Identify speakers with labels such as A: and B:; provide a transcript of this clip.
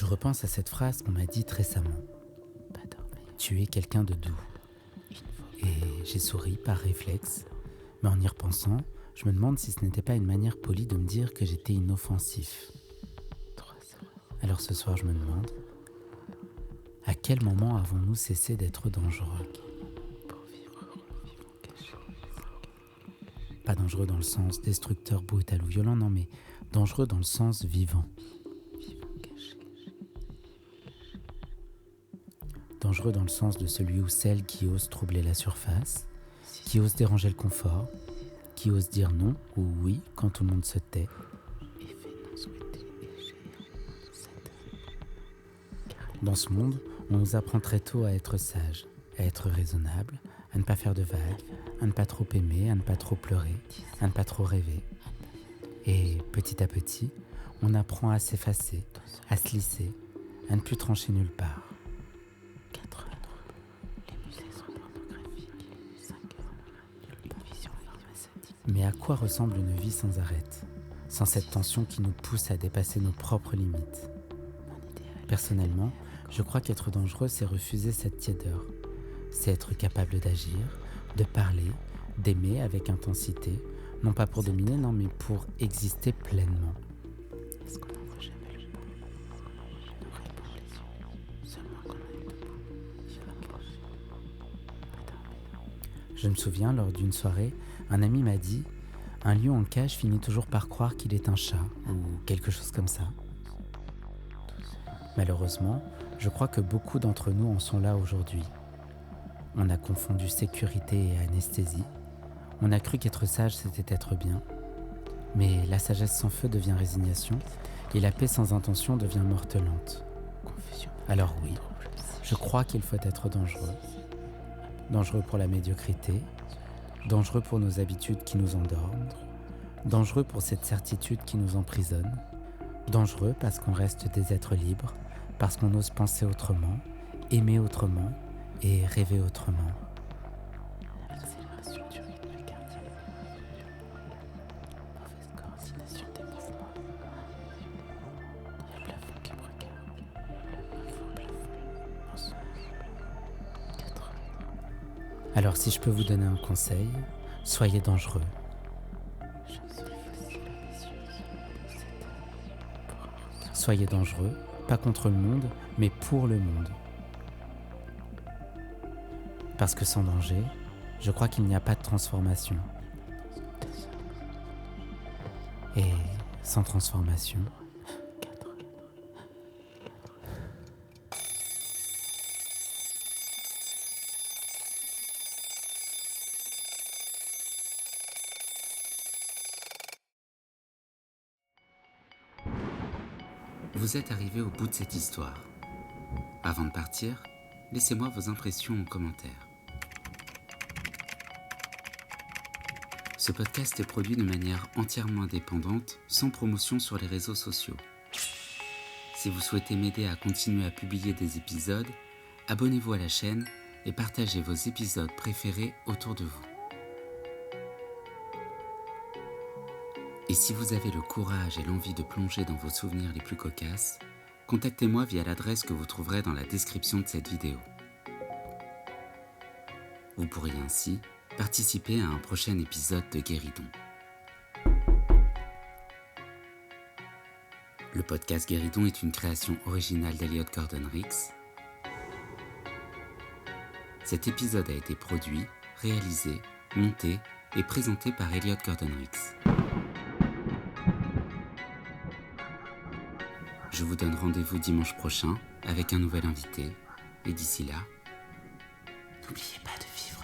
A: Je repense à cette phrase qu'on m'a dite récemment. Tu es quelqu'un de doux. Et j'ai souri par réflexe, mais en y repensant, je me demande si ce n'était pas une manière polie de me dire que j'étais inoffensif. Alors ce soir, je me demande, à quel moment avons-nous cessé d'être dangereux ? Pas dangereux dans le sens destructeur, brutal ou violent, non, mais dangereux dans le sens vivant. Dangereux dans le sens de celui ou celle qui ose troubler la surface, qui ose déranger le confort, qui ose dire non ou oui quand tout le monde se tait. Dans ce monde, on nous apprend très tôt à être sage, à être raisonnable, à ne pas faire de vagues, à ne pas trop aimer, à ne pas trop pleurer, à ne pas trop rêver. Et petit à petit, on apprend à s'effacer, à se lisser, à ne plus trancher nulle part. Mais à quoi ressemble une vie sans arrêt, sans cette tension qui nous pousse à dépasser nos propres limites ? Personnellement, je crois qu'être dangereux, c'est refuser cette tiédeur. C'est être capable d'agir, de parler, d'aimer avec intensité, non pas pour dominer, non, mais pour exister pleinement. Je me souviens, lors d'une soirée, un ami m'a dit « Un lion en cage finit toujours par croire qu'il est un chat » ou quelque chose comme ça. Malheureusement, je crois que beaucoup d'entre nous en sont là aujourd'hui. On a confondu sécurité et anesthésie. On a cru qu'être sage, c'était être bien. Mais la sagesse sans feu devient résignation et la paix sans intention devient mortelante. Alors oui, je crois qu'il faut être dangereux. Dangereux pour la médiocrité, dangereux pour nos habitudes qui nous endorment, dangereux pour cette certitude qui nous emprisonne, dangereux parce qu'on reste des êtres libres, parce qu'on ose penser autrement, aimer autrement et rêver autrement. Alors si je peux vous donner un conseil, soyez dangereux. Soyez dangereux, pas contre le monde, mais pour le monde. Parce que sans danger, je crois qu'il n'y a pas de transformation. Et sans transformation,
B: Vous êtes arrivé au bout de cette histoire. Avant de partir, laissez-moi vos impressions en commentaire. Ce podcast est produit de manière entièrement indépendante, sans promotion sur les réseaux sociaux. Si vous souhaitez m'aider à continuer à publier des épisodes, abonnez-vous à la chaîne et partagez vos épisodes préférés autour de vous. Et si vous avez le courage et l'envie de plonger dans vos souvenirs les plus cocasses, contactez-moi via l'adresse que vous trouverez dans la description de cette vidéo. Vous pourriez ainsi participer à un prochain épisode de Guéridon. Le podcast Guéridon est une création originale d'Elliot Gordon-Rix. Cet épisode a été produit, réalisé, monté et présenté par Elliot Gordon-Rix. Je vous donne rendez-vous dimanche prochain avec un nouvel invité. Et d'ici là, n'oubliez pas de vivre.